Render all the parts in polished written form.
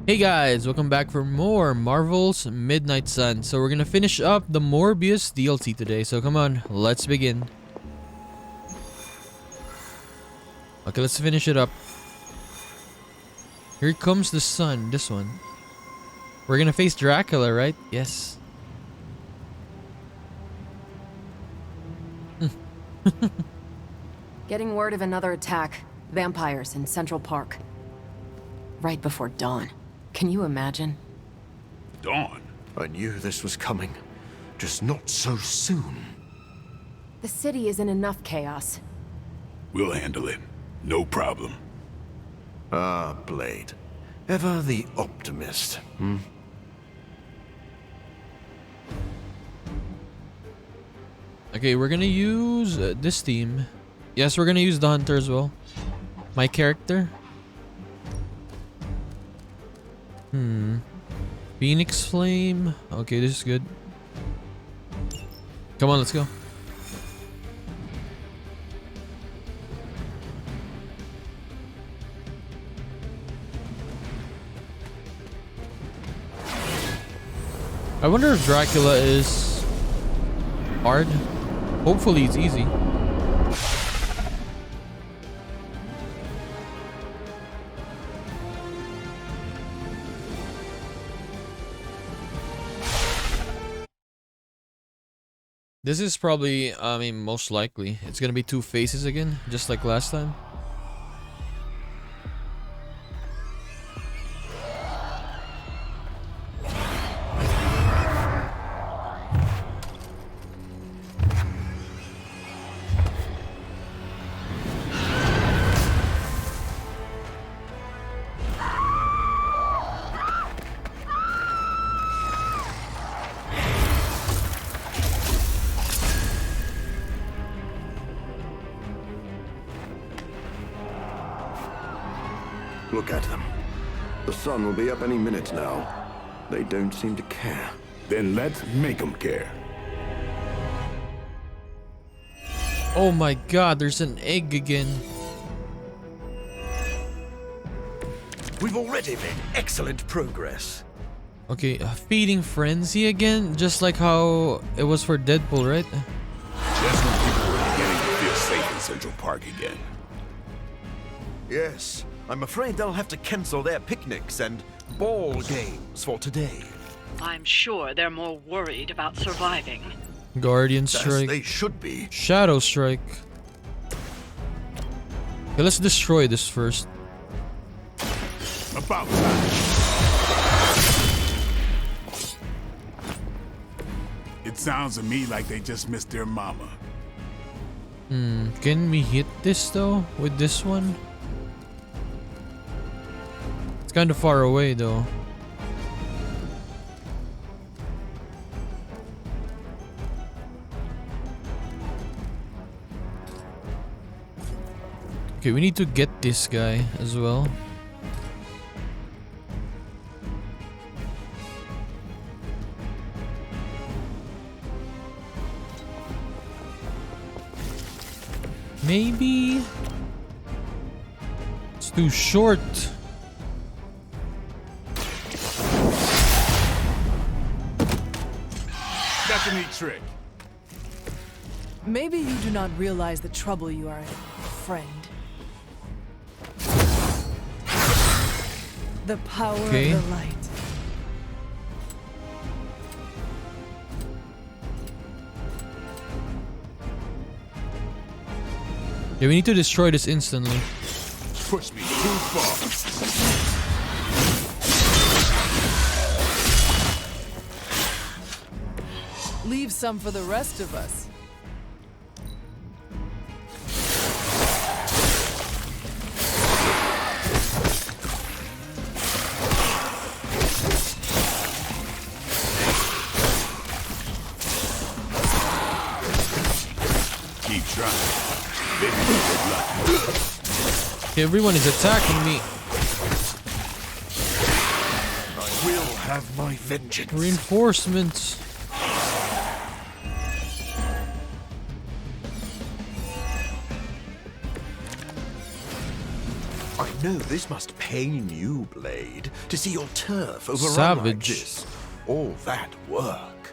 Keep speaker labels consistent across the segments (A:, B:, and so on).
A: Hey guys, welcome back for more Marvel's Midnight Sun. So we're gonna finish up the Morbius DLC today. So come on, let's begin. Okay, let's finish it up. Here comes the sun, this one. We're gonna face Dracula, right? Yes.
B: Getting word of another attack. Vampires in Central Park. Right before dawn. Can you imagine?
C: Dawn?
D: I knew this was coming. Just not so soon.
B: The city is in enough chaos.
C: We'll handle it. No problem.
D: Ah, Blade. Ever the optimist, hmm?
A: Okay, we're gonna use this team. Yes, we're gonna use the Hunter as well. My character. Phoenix Flame. Okay, this is good. Come on, let's go. I wonder if Dracula is hard. Hopefully it's easy. This is probably, I mean, most likely. It's gonna be two faces again, just like last time.
D: Look at them. The sun will be up any minute now. They don't seem to care.
C: Then let's make them care.
A: Oh my god, there's an egg again.
D: We've already made excellent progress.
A: Okay, feeding frenzy again, just like how it was for Deadpool, right?
C: Just when people were beginning to feel safe in Central Park again.
D: Yes, I'm afraid they'll have to cancel their picnics and ball games for today.
E: I'm sure they're more worried about surviving.
A: Guardian
D: As
A: Strike.
D: they should be.
A: Shadow Strike. Okay, let's destroy this first.
C: About time. It sounds to me like they just missed their mama.
A: Can we hit this though with this one? It's kind of far away though. Okay, we need to get this guy as well. Maybe it's too short.
C: That's a neat trick.
F: Maybe you do not realize the trouble you are in, friend. The power of the light.
A: Yeah, we need to destroy this instantly.
C: Push me too far.
F: Leave some for the rest of us.
C: Keep trying.
A: Okay, everyone is attacking me.
D: I will have my vengeance.
A: Reinforcements.
D: I
G: know this must pain you, Blade, to see your turf overrun like
A: Savage.
G: this. All that work.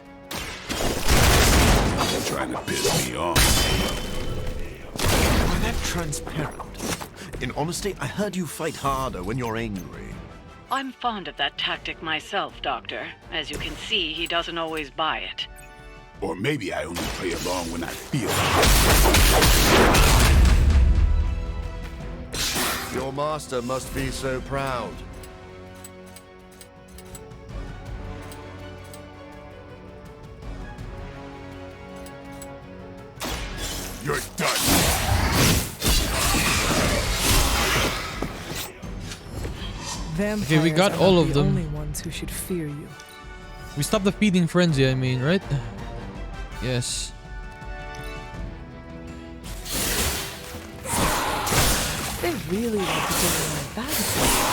C: You're trying to piss me off.
G: Why that transparent? In honesty, I heard you fight harder when you're angry.
E: I'm fond of that tactic myself, Doctor. As you can see, he doesn't always buy it.
C: Or maybe I only play along when I feel it.
D: Your master must be so proud.
C: You're done.
F: Vampires
A: Okay, we got
F: are
A: all
F: not
A: of
F: the
A: them.
F: only ones who should fear you.
A: We stopped the feeding frenzy, I mean, right? Yes.
F: They really want to get on my battlefield.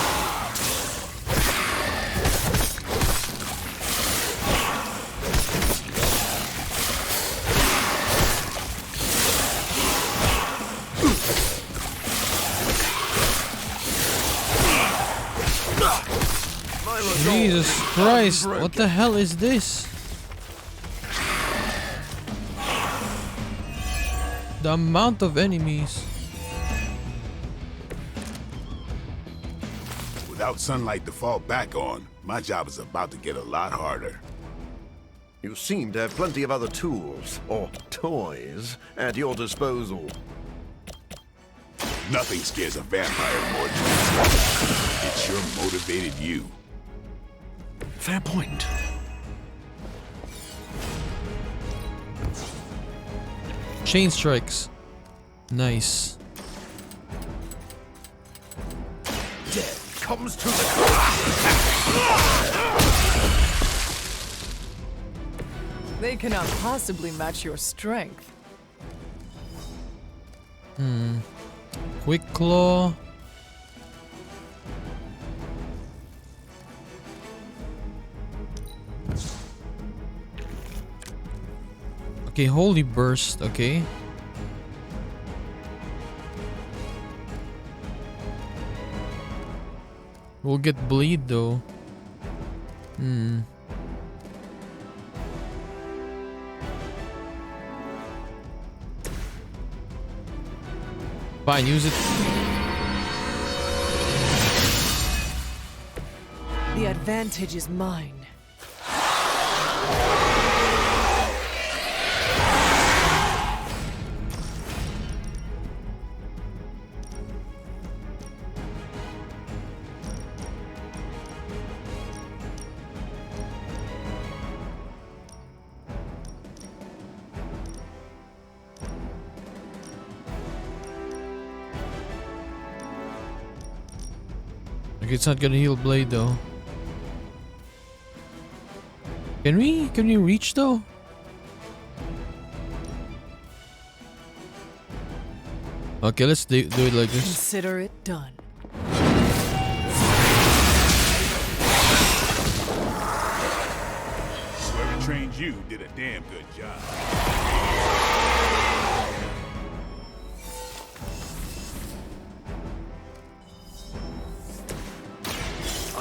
A: Jesus Christ, what the hell is this? The amount of enemies.
C: Without sunlight to fall back on, my job is about to get a lot harder.
D: You seem to have plenty of other tools, or toys, at your disposal.
C: Nothing scares a vampire more than it sure motivated you.
G: Fair point.
A: Chain strikes. Nice.
G: Death comes to the
F: They cannot possibly match your strength.
A: Quick claw. Okay, holy burst, okay. We'll get bleed though. Fine, use it.
F: The advantage is mine.
A: Okay, it's not gonna heal blade though. Can we reach though? Okay, let's do it like this.
F: Consider it done.
C: Whoever trained you did a damn good job.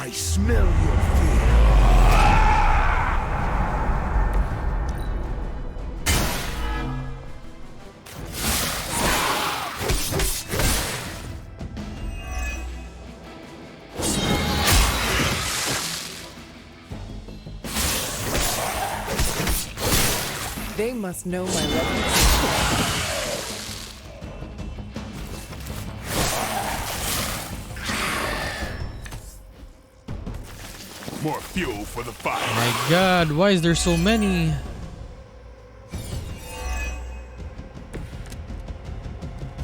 G: I smell your fear.
F: They must know my reputation.
C: More fuel for the fire.
A: My god, why is there so many?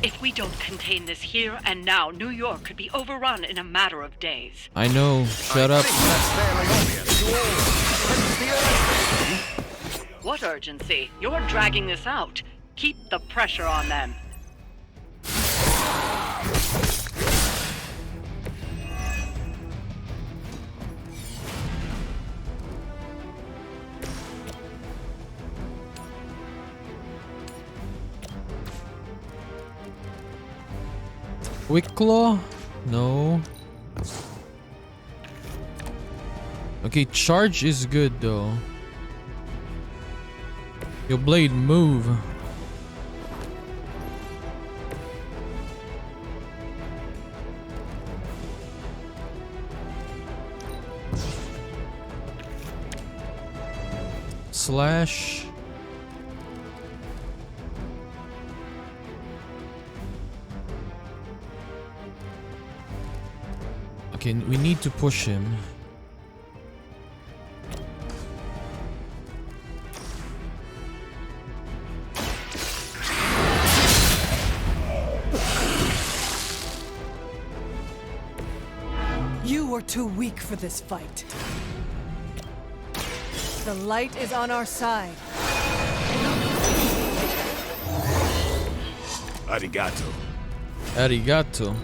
E: If we don't contain this here and now, New York could be overrun in a matter of days.
A: I know, shut up.
D: That's fairly obvious to all. Hence the urgency.
E: What urgency? You're dragging this out. Keep the pressure on them.
A: Quick claw. No. Okay, charge is good though. Your blade, move. Slash. Okay, we need to push him.
F: You are too weak for this fight. The light is on our side.
C: Arigato.
A: Arigato.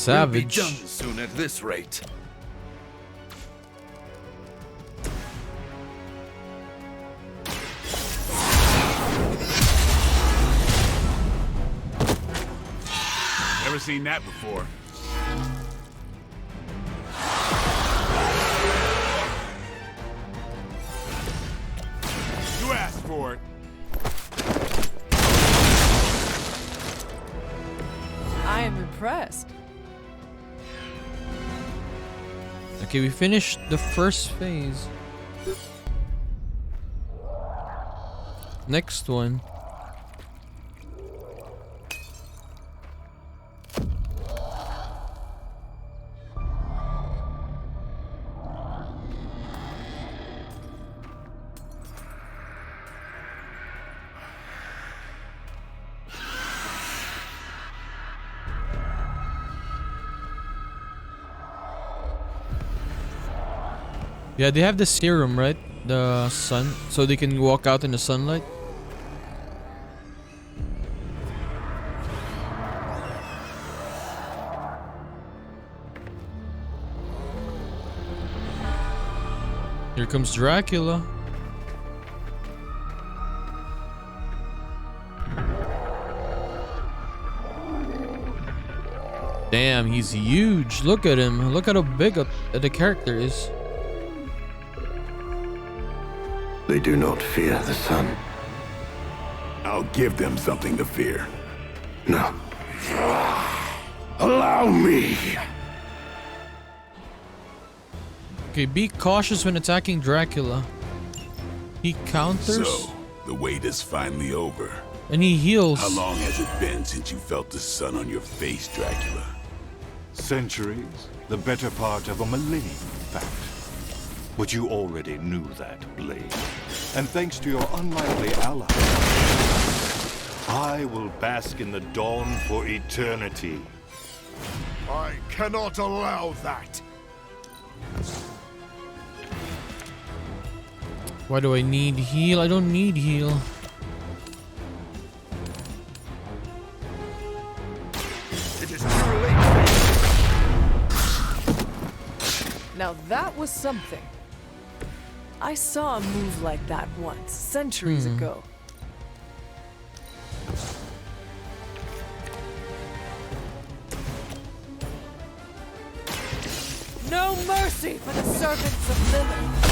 C: We'll be
A: Savage.
C: done soon at this rate. Never seen that before. You asked for it.
F: I am impressed.
A: Okay, we finished the first phase. Next one. Yeah, they have the serum, right? The sun, so they can walk out in the sunlight. Here comes Dracula. Damn, he's huge. Look at him. Look at how big the character is.
D: They do not fear the sun.
C: I'll give them something to fear.
D: No. Allow me!
A: Okay, be cautious when attacking Dracula. He counters
C: So, the wait is finally over.
A: and he heals.
C: How long has it been since you felt the sun on your face, Dracula?
H: Centuries, the better part of a millennium, in fact. But you already knew that, Blade. And thanks to your unlikely ally, I will bask in the dawn for eternity.
C: I cannot allow that.
A: Why do I need heal? I don't need heal.
C: It is too late.
F: Now that was something. I saw a move like that once, centuries ago. No mercy for the servants of Lilith.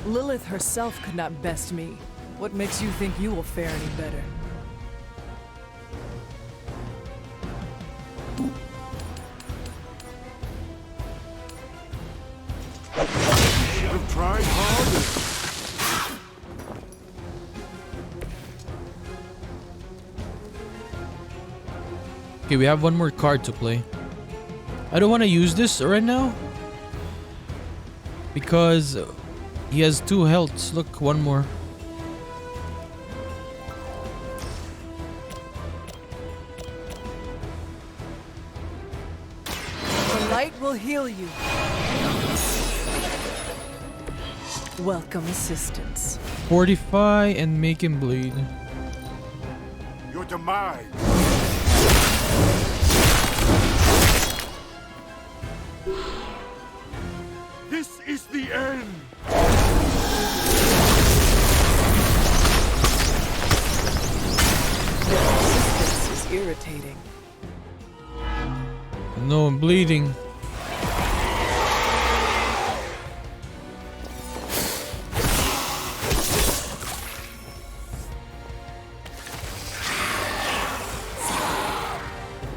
F: Lilith herself could not best me. What makes you think you will fare any better?
C: I've tried harder.
A: Okay, we have one more card to play. I don't want to use this right now because he has 2 healths. Look, one more.
F: The light will heal you. Welcome assistance.
A: Fortify and make him bleed.
C: Your demise.
H: This is the end!
F: This is irritating.
A: No, I'm bleeding.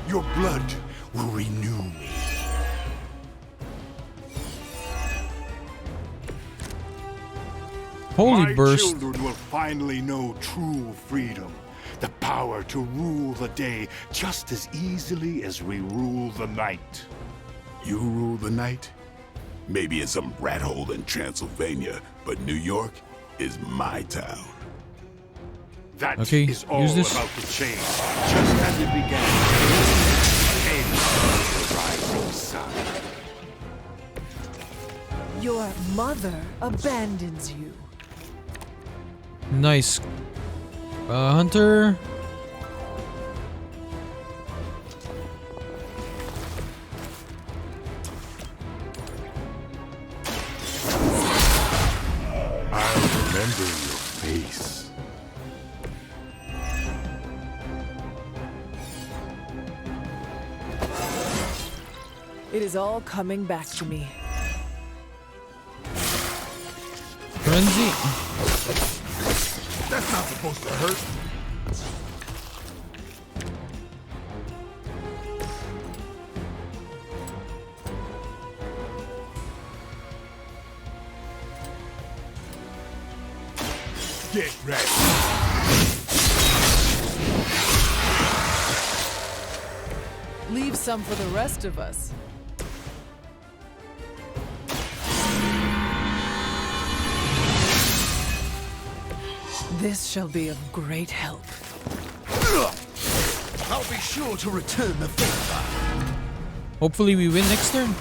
H: Your blood will renew me.
A: Holy
H: My
A: burst.
H: children will finally know true freedom. The power to rule the day just as easily as we rule the night.
C: You rule the night? Maybe in some rat hole in Transylvania, but New York is my town.
H: That
A: Okay,
H: is all
A: use this.
H: about to change, just as it began. End the rising sun.
F: Your mother abandons you.
A: Nice. Hunter.
H: I'll remember your face.
F: It is all coming back to me.
A: Frenzy.
C: That's not supposed to hurt. Get ready.
F: Leave some for the rest of us. This shall be of great help.
G: I'll be sure to return the favor.
A: Hopefully we win next turn.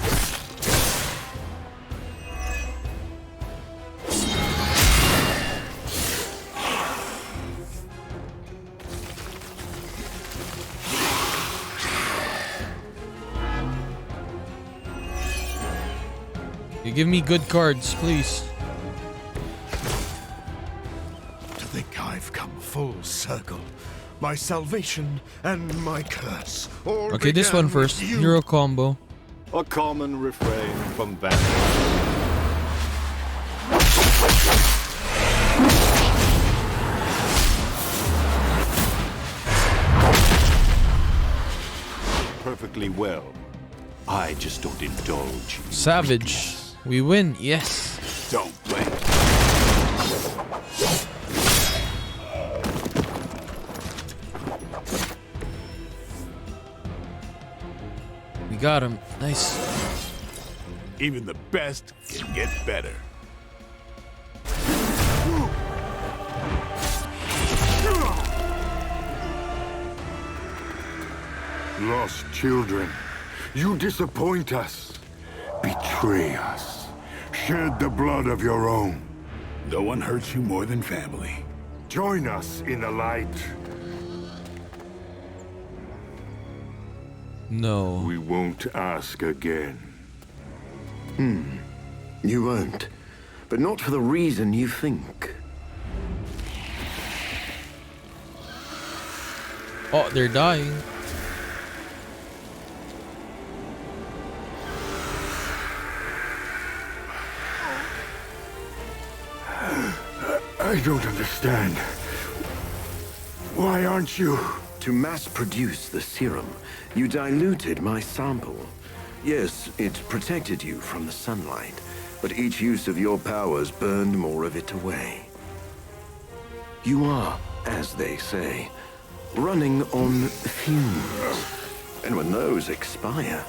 A: You give me good cards, please.
G: To think I've come full circle. My salvation and my curse. All
A: Okay, this
G: began
A: one first.
G: with you.
A: Hero combo.
H: A common refrain from Vampyre. Perfectly well. I just don't indulge in
A: Savage.
H: weakness.
A: We win. Yes.
C: Don't blink.
A: We got him. Nice.
C: Even the best can get better.
H: Lost children, you disappoint us, betray us, shed the blood of your own.
C: No one hurts you more than family.
H: Join us in the light.
A: No.
H: We won't ask again.
D: You won't. But not for the reason you think.
A: Oh, they're dying.
H: I don't understand. Why aren't you?
D: To mass produce the serum, you diluted my sample. Yes, it protected you from the sunlight, but each use of your powers burned more of it away. You are, as they say, running on fumes. And when those expire,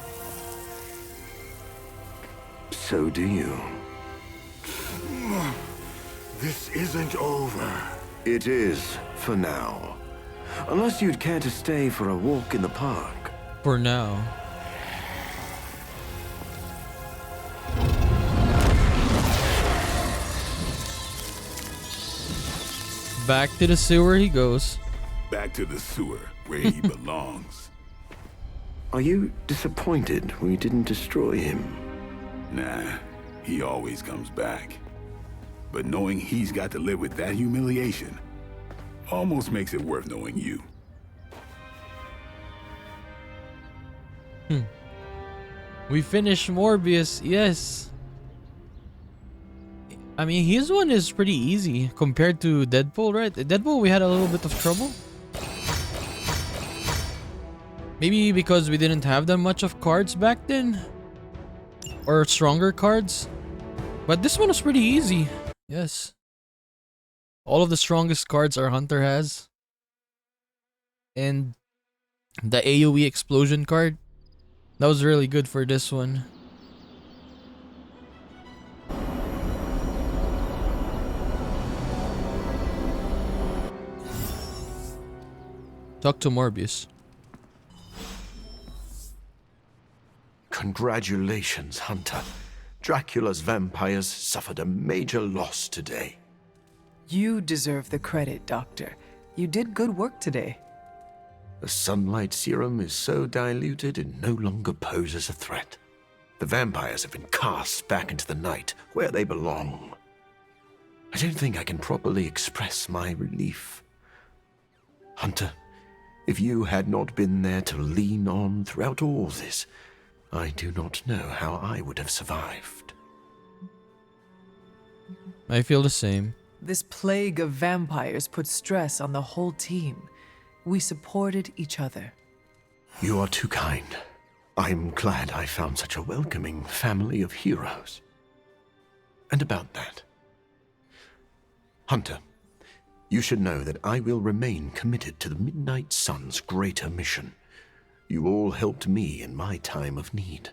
D: so do you.
H: This isn't over.
D: It is, for now. Unless you'd care to stay for a walk in the park.
A: For now. Back to the sewer he goes.
C: Back to the sewer, where he belongs.
D: Are you disappointed we didn't destroy him?
C: Nah, he always comes back. But knowing he's got to live with that humiliation almost makes it worth knowing you.
A: We finished Morbius, yes. I mean, his one is pretty easy compared to Deadpool, right? Deadpool, we had a little bit of trouble. Maybe because we didn't have that much of cards back then. Or stronger cards. But this one was pretty easy. Yes. All of the strongest cards our Hunter has. And the AoE explosion card. That was really good for this one. Talk to Morbius.
D: Congratulations, Hunter. Dracula's vampires suffered a major loss today.
F: You deserve the credit, Doctor. You did good work today.
D: The sunlight serum is so diluted it no longer poses a threat. The vampires have been cast back into the night, where they belong. I don't think I can properly express my relief. Hunter, if you had not been there to lean on throughout all this, I do not know how I would have survived.
A: I feel the same.
F: This plague of vampires put stress on the whole team. We supported each other.
D: You are too kind. I'm glad I found such a welcoming family of heroes. And about that, Hunter, you should know that I will remain committed to the Midnight Sun's greater mission. You all helped me in my time of need.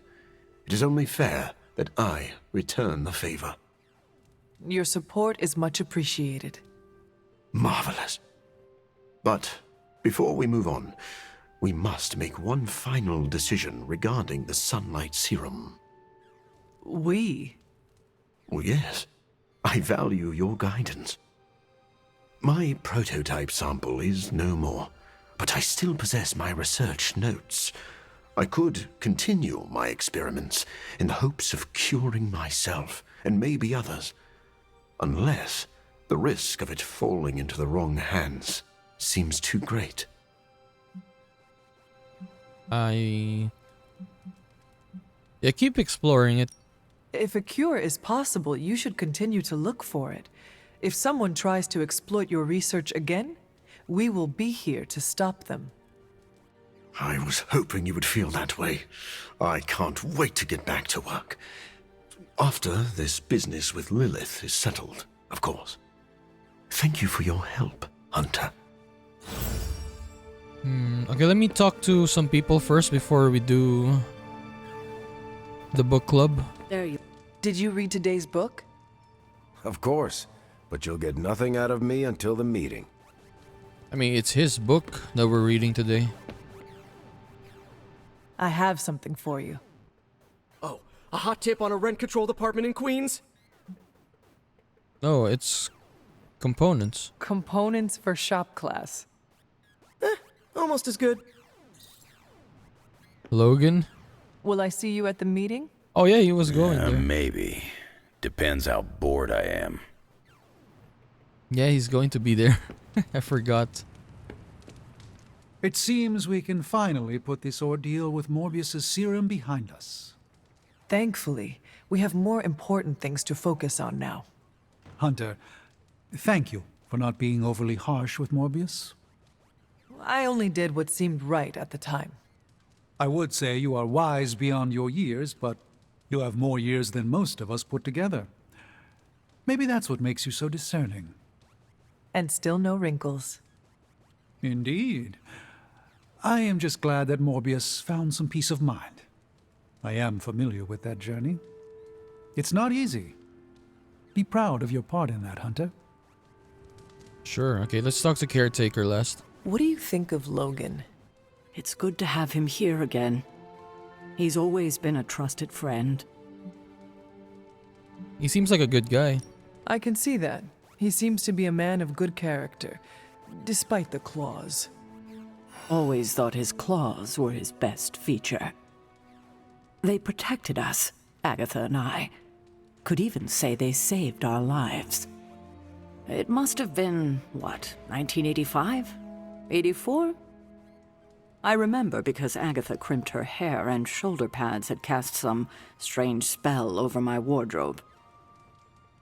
D: It is only fair that I return the favor.
F: Your support is much appreciated.
D: Marvelous. But before we move on, we must make one final decision regarding the sunlight serum.
F: We?
D: Well, yes. I value your guidance. My prototype sample is no more, but I still possess my research notes. I could continue my experiments in the hopes of curing myself and maybe others, unless the risk of it falling into the wrong hands seems too great.
A: Yeah, keep exploring it.
F: If a cure is possible, you should continue to look for it. If someone tries to exploit your research again, we will be here to stop them.
D: I was hoping you would feel that way. I can't wait to get back to work. After this business with Lilith is settled, of course. Thank you for your help, Hunter.
A: Okay, let me talk to some people first before we do the book club.
B: There you.
F: Did you read today's book?
I: Of course, but you'll get nothing out of me until the meeting.
A: I mean, it's his book that we're reading today.
F: I have something for you.
J: Oh, a hot tip on a rent control department in Queens?
A: No, it's components.
F: Components for shop class.
J: Almost as good.
A: Logan?
F: Will I see you at the meeting?
A: Oh yeah, he was going there.
K: Maybe. Depends how bored I am.
A: Yeah, he's going to be there. I forgot.
L: It seems we can finally put this ordeal with Morbius's serum behind us.
F: Thankfully, we have more important things to focus on now.
L: Hunter, thank you for not being overly harsh with Morbius.
F: I only did what seemed right at the time.
L: I would say you are wise beyond your years, but you have more years than most of us put together. Maybe that's what makes you so discerning.
F: And still no wrinkles.
L: Indeed. I am just glad that Morbius found some peace of mind. I am familiar with that journey. It's not easy. Be proud of your part in that, Hunter.
A: Sure, okay, let's talk to Caretaker last.
F: What do you think of Logan?
E: It's good to have him here again. He's always been a trusted friend.
A: He seems like a good guy.
F: I can see that. He seems to be a man of good character, despite the claws.
M: Always thought his claws were his best feature. They protected us, Agatha and I. Could even say they saved our lives. It must have been, what, 1985? 84? I remember because Agatha crimped her hair and shoulder pads had cast some strange spell over my wardrobe.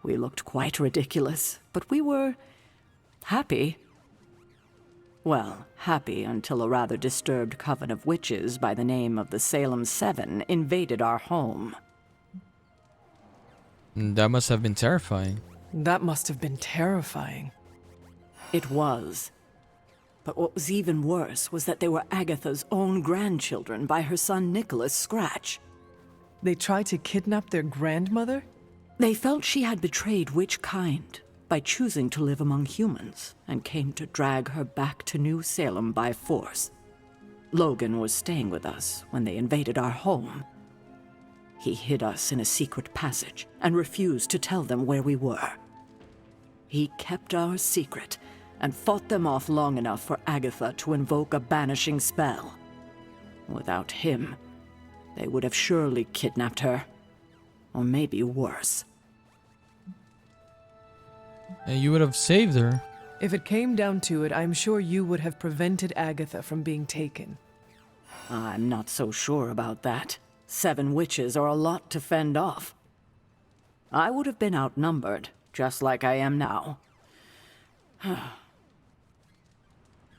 M: We looked quite ridiculous, but we were happy. Well, happy until a rather disturbed coven of witches by the name of the Salem Seven invaded our home.
A: That must have been terrifying.
F: That must have been terrifying.
M: It was. But what was even worse was that they were Agatha's own grandchildren by her son Nicholas Scratch.
F: They tried to kidnap their grandmother?
M: They felt she had betrayed which kind by choosing to live among humans, and came to drag her back to New Salem by force. Logan was staying with us when they invaded our home. He hid us in a secret passage and refused to tell them where we were. He kept our secret and fought them off long enough for Agatha to invoke a banishing spell. Without him, they would have surely kidnapped her. Or maybe worse.
A: And you would have saved her.
F: If it came down to it, I'm sure you would have prevented Agatha from being taken.
M: I'm not so sure about that. 7 witches are a lot to fend off. I would have been outnumbered, just like I am now.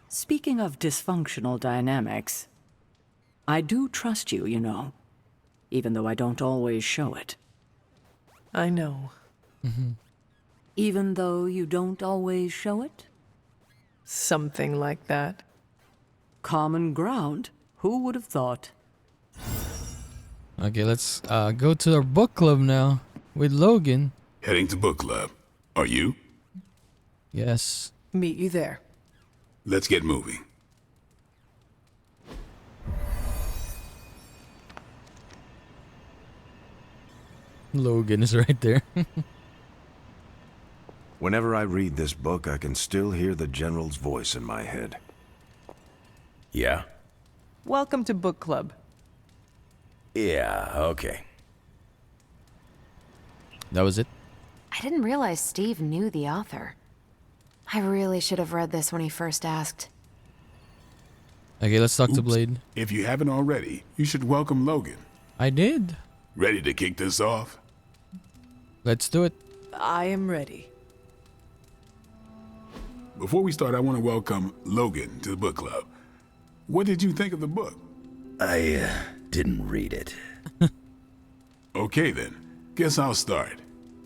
M: Speaking of dysfunctional dynamics, I do trust you, you know, even though I don't always show it.
F: I know.
M: Even though you don't always show it?
F: Something like that.
M: Common ground. Who would have thought?
A: Okay, let's go to our book club now with Logan.
C: Heading to book club. Are you?
A: Yes.
F: Meet you there.
C: Let's get moving.
A: Logan is right there.
I: Whenever I read this book, I can still hear the General's voice in my head.
K: Yeah?
F: Welcome to book club.
K: Yeah, okay.
A: That was it?
B: I didn't realize Steve knew the author. I really should have read this when he first asked.
A: Okay, let's talk to
C: Oops.
A: Blade.
C: If you haven't already, you should welcome Logan.
A: I did.
C: Ready to kick this off?
A: Let's do it.
F: I am ready.
C: Before we start, I want to welcome Logan to the book club. What did you think of the book?
K: I didn't read it.
C: Okay then, guess I'll start.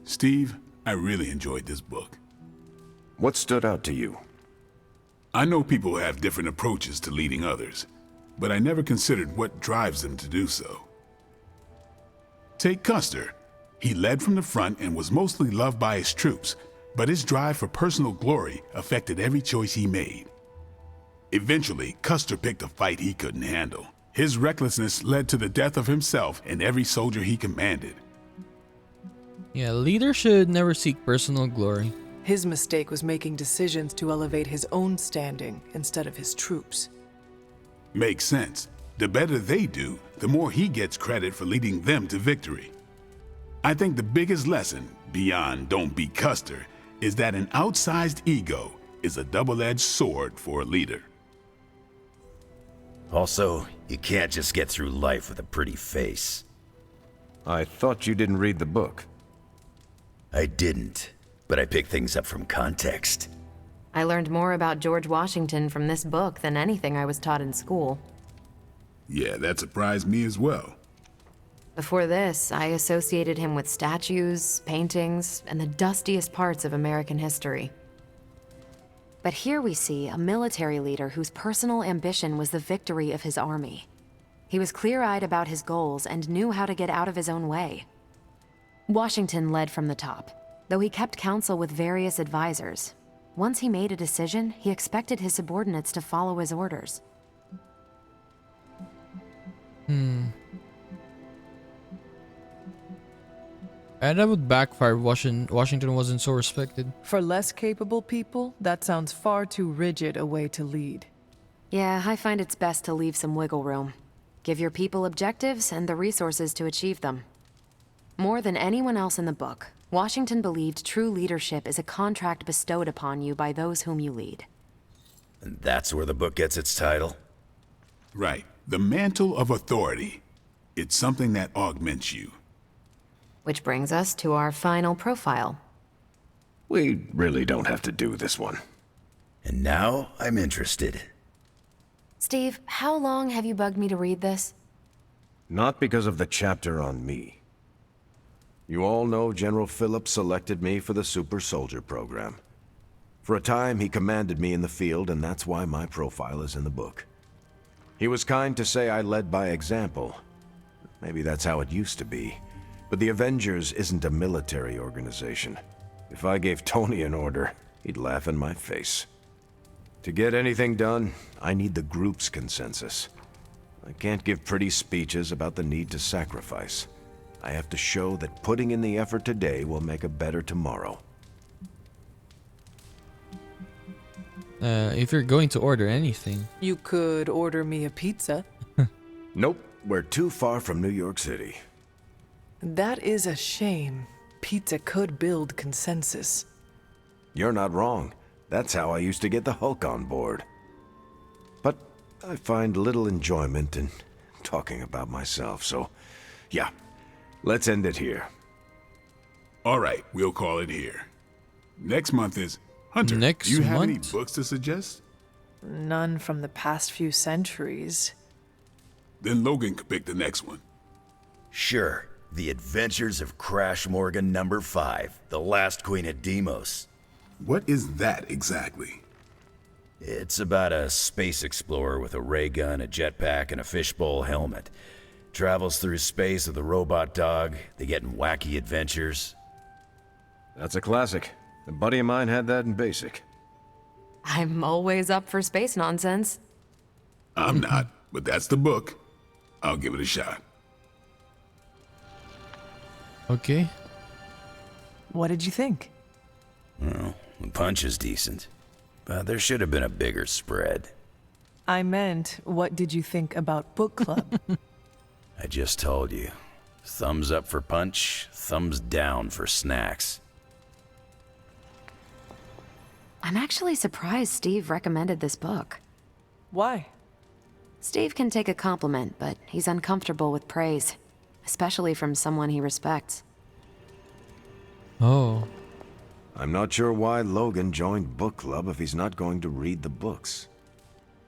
C: Steve, I really enjoyed this book.
I: What stood out to you?
C: I know people have different approaches to leading others, but I never considered what drives them to do so. Take Custer. He led from the front and was mostly loved by his troops, but his drive for personal glory affected every choice he made. Eventually, Custer picked a fight he couldn't handle. His recklessness led to the death of himself and every soldier he commanded.
A: Yeah, leader should never seek personal glory.
F: His mistake was making decisions to elevate his own standing instead of his troops.
C: Makes sense. The better they do, the more he gets credit for leading them to victory. I think the biggest lesson, beyond don't be Custer, is that an outsized ego is a double-edged sword for a leader.
K: Also, you can't just get through life with a pretty face.
I: I thought you didn't read the book.
K: I didn't, but I picked things up from context.
B: I learned more about George Washington from this book than anything I was taught in school.
C: Yeah, that surprised me as well.
B: Before this, I associated him with statues, paintings, and the dustiest parts of American history. But here we see a military leader whose personal ambition was the victory of his army. He was clear-eyed about his goals and knew how to get out of his own way. Washington led from the top, though he kept counsel with various advisors. Once he made a decision, he expected his subordinates to follow his orders.
A: And that would backfire if Washington wasn't so respected.
F: For less capable people, that sounds far too rigid a way to lead.
B: Yeah, I find it's best to leave some wiggle room. Give your people objectives and the resources to achieve them. More than anyone else in the book, Washington believed true leadership is a contract bestowed upon you by those whom you lead.
K: And that's where the book gets its title?
C: Right. The mantle of authority. It's something that augments you.
B: Which brings us to our final profile.
I: We really don't have to do this one.
K: And now I'm interested.
B: Steve, how long have you bugged me to read this?
I: Not because of the chapter on me. You all know General Phillips selected me for the Super Soldier program. For a time, he commanded me in the field, and that's why my profile is in the book. He was kind to say I led by example. Maybe that's how it used to be. But the Avengers isn't a military organization. If I gave Tony an order, he'd laugh in my face. To get anything done, I need the group's consensus. I can't give pretty speeches about the need to sacrifice. I have to show that putting in the effort today will make a better tomorrow.
A: If you're going to order anything.
F: You could order me a pizza.
I: Nope, we're too far from New York City.
F: That is a shame. Pizza could build consensus.
I: You're not wrong. That's how I used to get the Hulk on board. But I find little enjoyment in talking about myself, so yeah, let's end it here.
C: All right, we'll call it here. Next month is Hunter.
A: Next
C: do you have any
A: month?
C: books to suggest?
F: None from the past few centuries.
C: Then Logan could pick the next one.
K: Sure. The Adventures of Crash Morgan number 5, The Last Queen of Deimos.
C: What is that exactly?
K: It's about a space explorer with a ray gun, a jetpack, and a fishbowl helmet. Travels through space with a robot dog. They get in wacky adventures.
I: That's a classic. A buddy of mine had that in basic.
B: I'm always up for space nonsense.
C: I'm not, but that's the book. I'll give it a shot.
A: Okay.
F: What did you think?
K: Well, the punch is decent, but there should have been a bigger spread.
F: I meant, what did you think about book club?
K: I just told you. Thumbs up for punch, thumbs down for snacks.
B: I'm actually surprised Steve recommended this book.
F: Why?
B: Steve can take a compliment, but he's uncomfortable with praise, especially from someone he respects.
A: Oh.
I: I'm not sure why Logan joined book club if he's not going to read the books.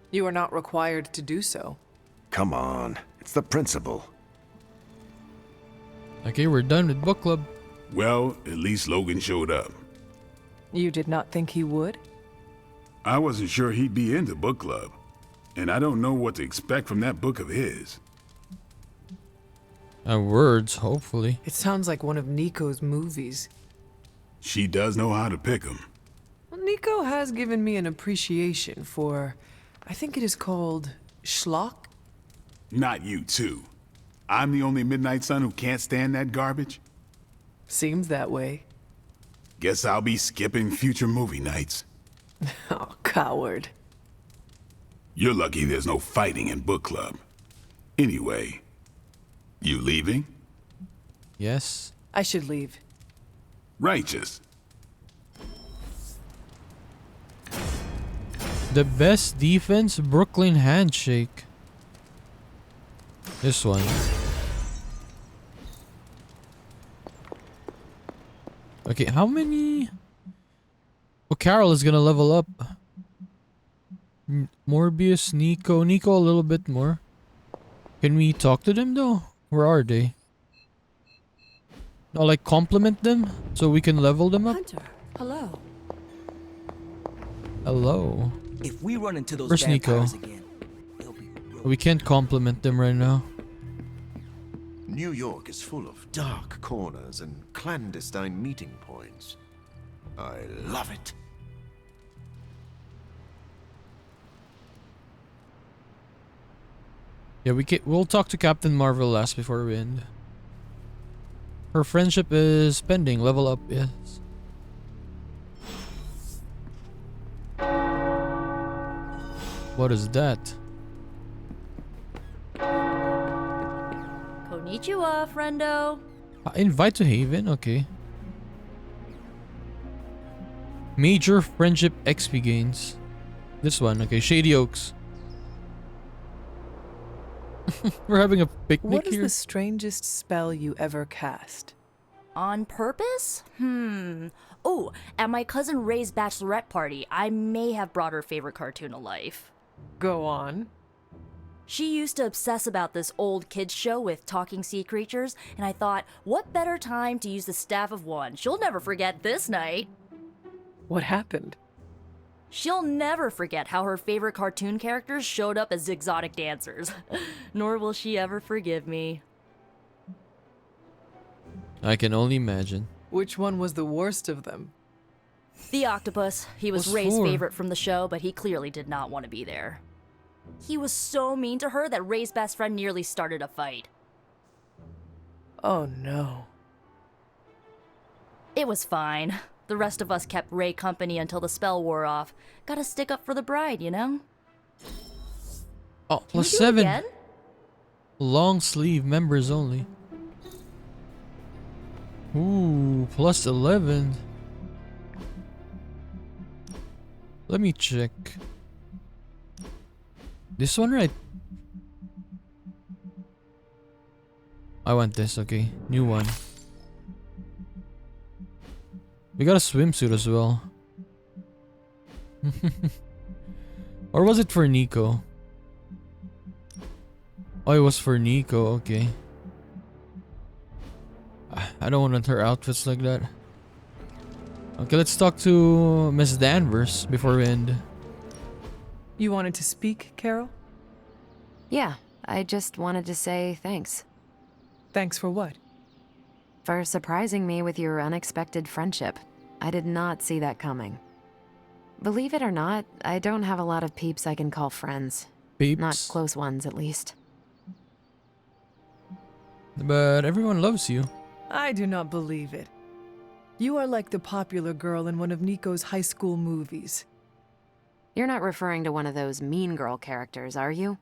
F: You are not required to do so.
I: Come on, it's the principle.
A: Okay, we're done with book club.
C: Well, at least Logan showed up.
F: You did not think he would?
C: I wasn't sure he'd be into book club, and I don't know what to expect from that book of his.
A: Words, hopefully.
F: It sounds like one of Nico's movies.
C: She does know how to pick 'em.
F: Well, Nico has given me an appreciation for, I think it is called schlock?
C: Not you, too. I'm the only Midnight Sun who can't stand that garbage?
F: Seems that way.
C: Guess I'll be skipping future movie nights.
F: Oh, coward.
C: You're lucky there's no fighting in book club. Anyway, you leaving?
A: Yes.
F: I should leave.
C: Righteous.
A: The best defense, Brooklyn handshake. This one. Okay, how many? Oh, Carol is gonna level up. Morbius, Nico a little bit more. Can we talk to them though? Where are they? No, like compliment them so we can level them up.
N: Hunter, hello.
A: Hello.
N: If we run into those
A: Where's Nico?
N: vampires again, they'll be
A: We can't compliment them right now.
G: New York is full of dark corners and clandestine meeting points. I love it.
A: Yeah, we'll talk to Captain Marvel last before we end. Her friendship is pending. Level up, yes. What is that?
O: Konnichiwa, friendo.
A: Invite to Haven? Okay. Major friendship XP gains. This one, okay. Shady Oaks. We're having a picnic
F: What is
A: here.
F: the strangest spell you ever cast?
O: On purpose? Oh, at my cousin Ray's bachelorette party, I may have brought her favorite cartoon to life.
F: Go on.
O: She used to obsess about this old kids show with talking sea creatures, and I thought, what better time to use the Staff of One? She'll never forget this night.
F: What happened?
O: She'll never forget how her favorite cartoon characters showed up as exotic dancers. Nor will she ever forgive me.
A: I can only imagine.
F: Which one was the worst of them?
O: The octopus. He was
A: What's
O: Ray's
A: for?
O: favorite from the show, but he clearly did not want to be there. He was so mean to her that Ray's best friend nearly started a fight.
F: Oh no.
O: It was fine. The rest of us kept Ray company until the spell wore off. Gotta stick up for the bride, you know?
A: Oh,
O: Can
A: plus
O: you do it
A: 7.
O: again?
A: Long sleeve members only. Ooh, plus 11. Let me check. This one, right? I want this, okay. New one. We got a swimsuit as well. Or was it for Nico? Oh, it was for Nico, okay. I don't want her outfits like that. Okay, let's talk to Miss Danvers before we end.
F: You wanted to speak, Carol?
B: Yeah, I just wanted to say thanks.
F: Thanks for what?
B: For surprising me with your unexpected friendship. I did not see that coming. Believe it or not, I don't have a lot of peeps I can call friends.
A: Peeps?
B: Not close ones, at least.
A: But everyone loves you.
F: I do not believe it. You are like the popular girl in one of Nico's high school movies.
B: You're not referring to one of those mean girl characters, are you?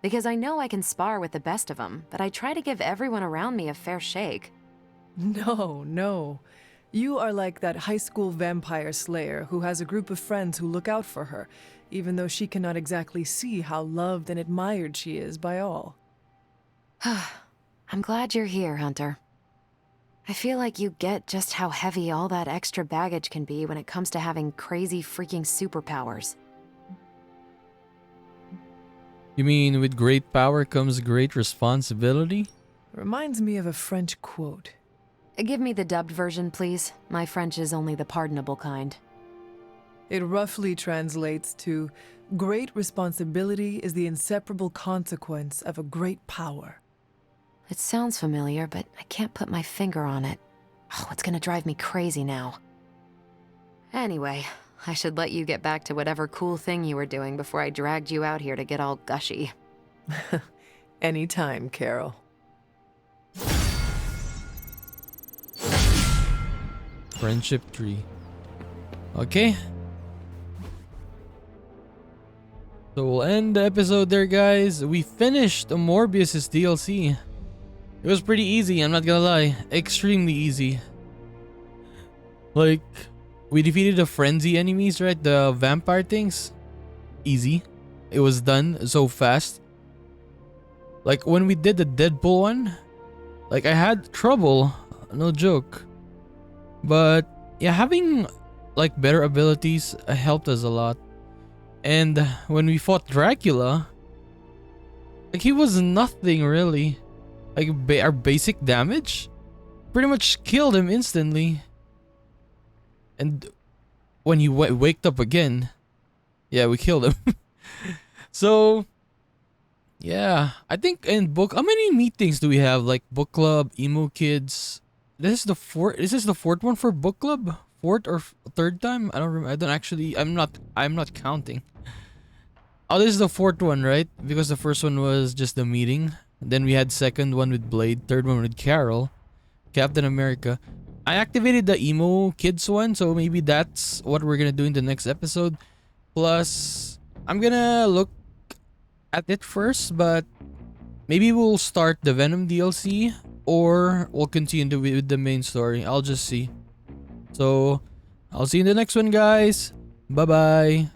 B: Because I know I can spar with the best of them, but I try to give everyone around me a fair shake.
F: No, no. You are like that high school vampire slayer who has a group of friends who look out for her, even though she cannot exactly see how loved and admired she is by all.
B: I'm glad you're here, Hunter. I feel like you get just how heavy all that extra baggage can be when it comes to having crazy freaking superpowers.
A: You mean with great power comes great responsibility?
F: Reminds me of a French quote.
B: Give me the dubbed version, please. My French is only the pardonable kind.
F: It roughly translates to, great responsibility is the inseparable consequence of a great power.
B: It sounds familiar, but I can't put my finger on it. Oh, it's gonna drive me crazy now. Anyway, I should let you get back to whatever cool thing you were doing before I dragged you out here to get all gushy.
F: Anytime, Carol.
A: Friendship tree. Okay. So we'll end the episode there, guys. We finished Morbius' DLC. It was pretty easy, I'm not gonna lie. Extremely easy. Like, we defeated the frenzy enemies, right? The vampire things. Easy. It was done so fast. Like, when we did the Deadpool one, like, I had trouble. No joke. But, yeah, having, like, better abilities helped us a lot. And when we fought Dracula, like, he was nothing, really. Like, our basic damage pretty much killed him instantly. And when he waked up again, yeah, we killed him. So, yeah, I think in book, how many meetings do we have? Like book club, emo kids. This is the fourth one for book club. Fourth or third time? I don't remember. I don't actually. I'm not counting. Oh, this is the fourth one, right? Because the first one was just the meeting. Then we had second one with Blade, third one with Carol, Captain America. I activated the emo kids one, so maybe that's what we're gonna do in the next episode. Plus, I'm gonna look at it first, but maybe we'll start the Venom DLC or we'll continue with the main story. I'll just see. So, I'll see you in the next one, guys. Bye-bye.